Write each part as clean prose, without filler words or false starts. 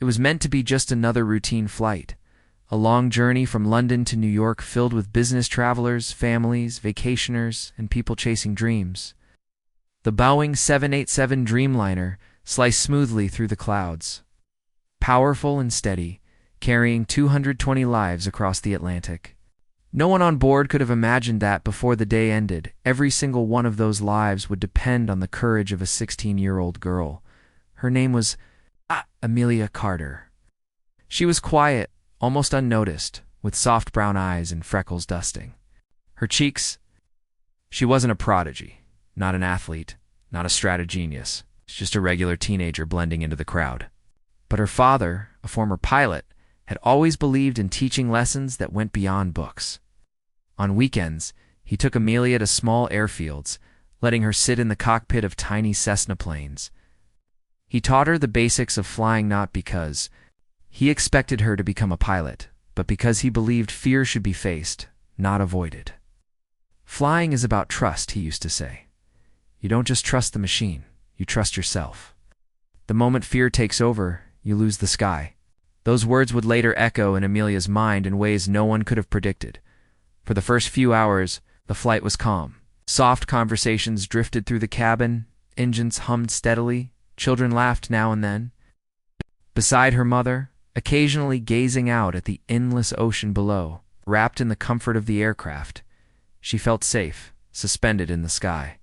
It was meant to be just another routine flight, a long journey from London to New York filled with business travelers, families, vacationers, and people chasing dreams. The Boeing 787 Dreamliner sliced smoothly through the clouds, powerful and steady, carrying 220 lives across the Atlantic. No one on board could have imagined that before the day ended, every single one of those lives would depend on the courage of a 16-year-old girl. Her name was Amelia Carter. She was quiet, almost unnoticed, with soft brown eyes and freckles dusting. Her cheeks... She wasn't a prodigy, not an athlete, not a strategenius, just a regular teenager blending into the crowd. But her father, a former pilot, had always believed in teaching lessons that went beyond books. On weekends, he took Amelia to small airfields, letting her sit in the cockpit of tiny Cessna planes. He taught her the basics of flying not because he expected her to become a pilot, but because he believed fear should be faced, not avoided. Flying is about trust, he used to say. You don't just trust the machine, you trust yourself. The moment fear takes over, you lose the sky. Those words would later echo in Amelia's mind in ways no one could have predicted. For the first few hours, the flight was calm. Soft conversations drifted through the cabin, engines hummed steadily, children laughed now and then. Beside her mother, occasionally gazing out at the endless ocean below, wrapped in the comfort of the aircraft, she felt safe, suspended in the sky.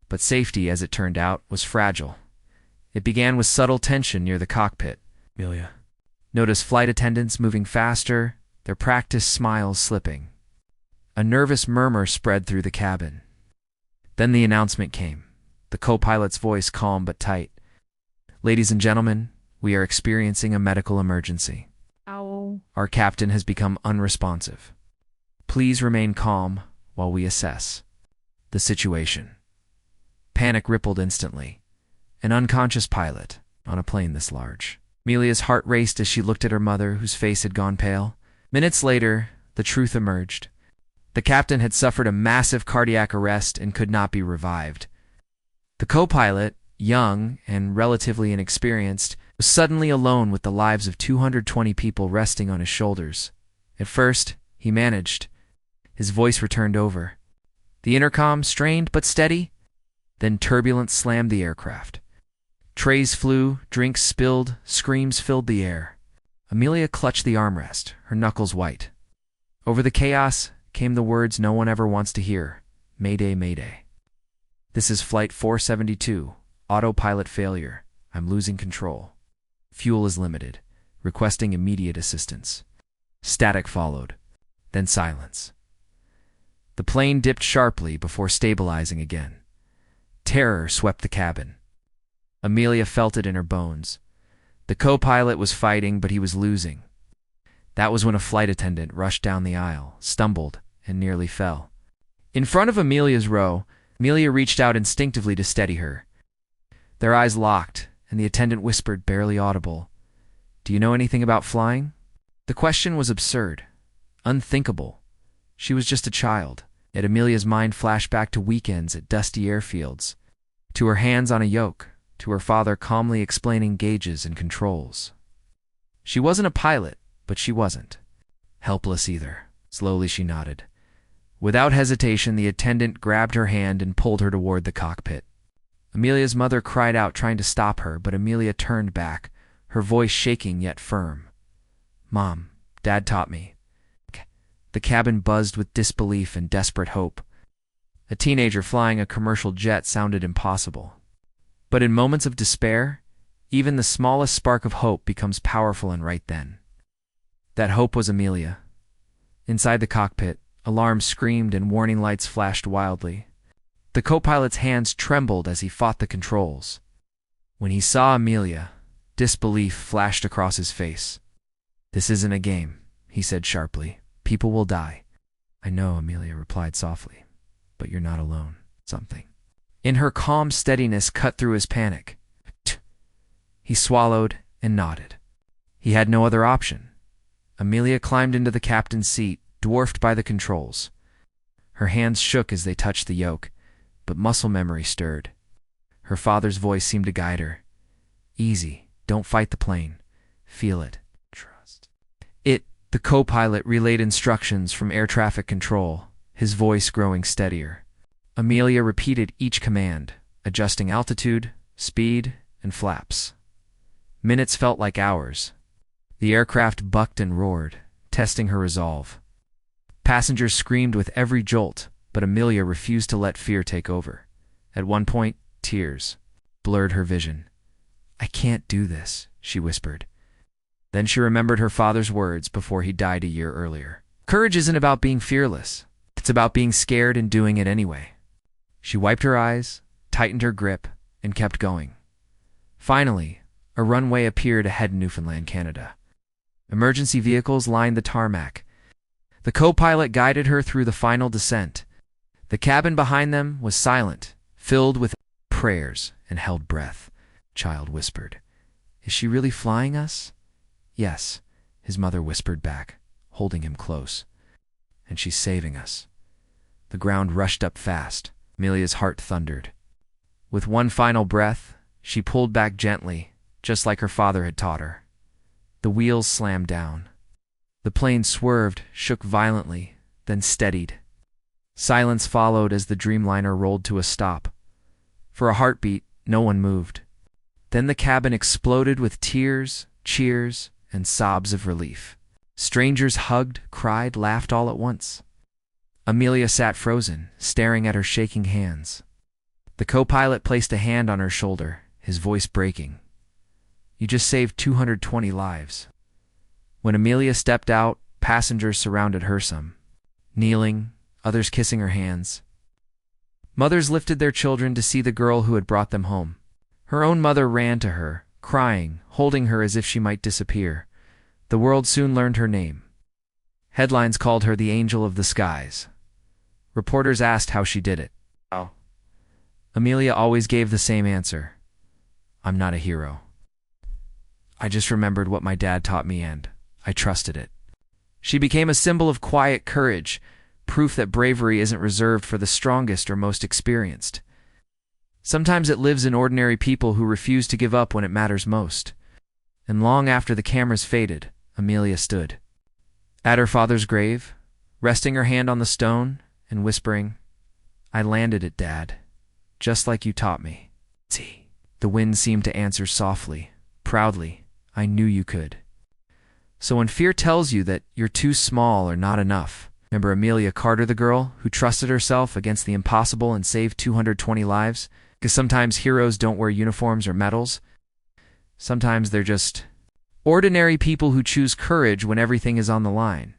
But safety, as it turned out, was fragile. It began with subtle tension near the cockpit. Amelia noticed flight attendants moving faster, their practiced smiles slipping. A nervous murmur spread through the cabin. Then the announcement came, the co-pilot's voice calm but tight. Ladies and gentlemen, we are experiencing a medical emergency. Ow. Our captain has become unresponsive. Please remain calm while we assess the situation. Panic rippled instantly. An unconscious pilot on a plane this large. Amelia's heart raced as she looked at her mother, whose face had gone pale. Minutes later, the truth emerged. The captain had suffered a massive cardiac arrest and could not be revived. The co-pilot, young and relatively inexperienced, was suddenly alone with the lives of 220 people resting on his shoulders. At first, he managed. His voice returned over. The intercom, strained but steady. Then turbulence slammed the aircraft. Trays flew, drinks spilled, screams filled the air. Amelia clutched the armrest, her knuckles white. Over the chaos came the words no one ever wants to hear. Mayday, mayday. This is Flight 472. Autopilot failure. I'm losing control. Fuel is limited. Requesting immediate assistance. Static followed. Then silence. The plane dipped sharply before stabilizing again. Terror swept the cabin. Amelia felt it in her bones. The co-pilot was fighting, but he was losing. That was when a flight attendant rushed down the aisle, stumbled, and nearly fell. In front of Amelia's row, Amelia reached out instinctively to steady her. Their eyes locked, and the attendant whispered, barely audible, "Do you know anything about flying?" The question was absurd, unthinkable. She was just a child, yet Amelia's mind flashed back to weekends at dusty airfields, to her hands on a yoke, to her father calmly explaining gauges and controls. She wasn't a pilot, but she wasn't helpless either. Slowly she nodded. Without hesitation, the attendant grabbed her hand and pulled her toward the cockpit. Amelia's mother cried out, trying to stop her, but Amelia turned back, her voice shaking yet firm. "Mom, Dad taught me." The cabin buzzed with disbelief and desperate hope. A teenager flying a commercial jet sounded impossible. But in moments of despair, even the smallest spark of hope becomes powerful, and right then. That hope was Amelia. Inside the cockpit, alarms screamed and warning lights flashed wildly. The co-pilot's hands trembled as he fought the controls. When he saw Amelia, disbelief flashed across his face. "This isn't a game," he said sharply. "People will die." "I know," Amelia replied softly, "but you're not alone." Something in her calm steadiness cut through his panic. He swallowed and nodded. He had no other option. Amelia climbed into the captain's seat, dwarfed by the controls. Her hands shook as they touched the yoke, but muscle memory stirred. Her father's voice seemed to guide her. "Easy, don't fight the plane. Feel it. Trust. The co-pilot relayed instructions from air traffic control, his voice growing steadier. Amelia repeated each command, adjusting altitude, speed, and flaps. Minutes felt like hours. The aircraft bucked and roared, testing her resolve. Passengers screamed with every jolt, but Amelia refused to let fear take over. At one point, tears blurred her vision. "I can't do this," she whispered. Then she remembered her father's words before he died a year earlier. Courage isn't about being fearless. It's about being scared and doing it anyway. She wiped her eyes, tightened her grip, and kept going. Finally, a runway appeared ahead in Newfoundland, Canada. Emergency vehicles lined the tarmac. The co-pilot guided her through the final descent. The cabin behind them was silent, filled with prayers and held breath. Child whispered, "Is she really flying us?" "Yes," his mother whispered back, holding him close. "And she's saving us." The ground rushed up fast. Amelia's heart thundered. With one final breath, she pulled back gently, just like her father had taught her. The wheels slammed down. The plane swerved, shook violently, then steadied. Silence followed as the Dreamliner rolled to a stop. For a heartbeat, no one moved. Then the cabin exploded with tears, cheers, and sobs of relief. Strangers hugged, cried, laughed all at once. Amelia sat frozen, staring at her shaking hands. The co-pilot placed a hand on her shoulder, his voice breaking. "You just saved 220 lives." When Amelia stepped out, passengers surrounded her, some kneeling, others kissing her hands. Mothers lifted their children to see the girl who had brought them home. Her own mother ran to her, crying, holding her as if she might disappear. The world soon learned her name. Headlines called her the Angel of the Skies. Reporters asked how she did it. "How?" Amelia always gave the same answer. "I'm not a hero. I just remembered what my dad taught me and I trusted it." She became a symbol of quiet courage, proof that bravery isn't reserved for the strongest or most experienced. Sometimes it lives in ordinary people who refuse to give up when it matters most. And long after the cameras faded, Amelia stood at her father's grave, resting her hand on the stone and whispering, "I landed it, Dad, just like you taught me." See, the wind seemed to answer softly, proudly, "I knew you could." So when fear tells you that you're too small or not enough, remember Amelia Carter, the girl who trusted herself against the impossible and saved 220 lives? Because sometimes heroes don't wear uniforms or medals. Sometimes they're just ordinary people who choose courage when everything is on the line.